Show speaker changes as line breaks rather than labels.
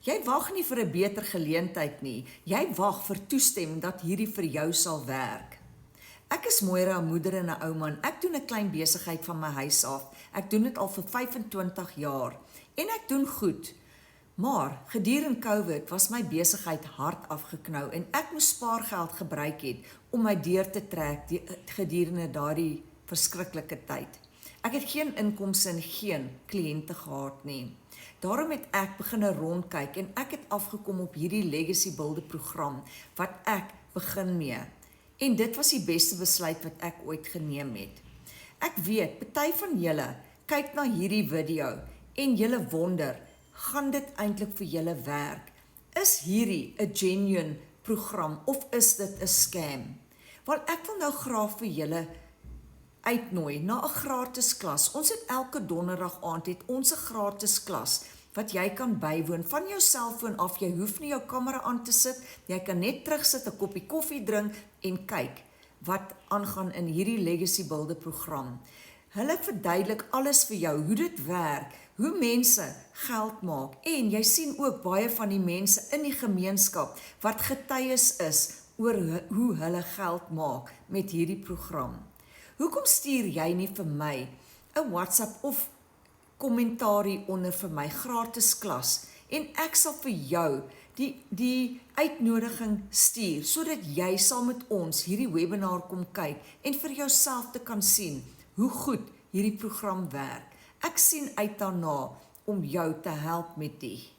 Jy wag nie vir 'n beter geleentheid nie. Jy wag vir toestemming dat hierdie vir jou sal werk. Ek is Moira, 'n moeder en 'n ouma en ek doen 'n klein besigheid van my huis af. Ek doen dit al vir 25 jaar en ek doen goed. Maar gedurende COVID was my besigheid hard afgeknou en ek moes spaargeld gebruik het om my deur te trek gedurende daardie verskriklike tyd. Ek het geen inkomste en geen kliënte gehad nie. Daarom het ek begin rondkyk en ek het afgekom op hierdie Legacy Builder program wat ek begin mee. En dit was die beste besluit wat ek ooit geneem het. Ek weet, party van julle kyk na hierdie video en julle wonder, gaan dit eintlik vir julle werk? Is hierdie 'n genuine program of is dit 'n scam? Wel, ek wil nou graag vir julle uitnooi na 'n gratis klas. Ons het elke donderdag aand ons 'n gratis klas wat jy kan bywoon van jou selfoon af. Jy hoef nie jou kamera aan te sit, jy kan net terugsit, 'n koppie koffie drink en kyk wat aangaan in hierdie Legacy Builder program. Hulle verduidelik alles vir jou, hoe dit werk, hoe mense geld maak en jy sien ook baie van die mense in die gemeenskap wat getuies is oor hoe hulle geld maak met hierdie program. Hoekom stuur jy nie vir my 'n WhatsApp of kommentaarie onder vir my gratis klas en ek sal vir jou die uitnodiging stuur sodat jy saam met ons hierdie webinar kom kyk en vir jouself te kan sien hoe goed hierdie program werk. Ek sien uit daarna om jou te help met die.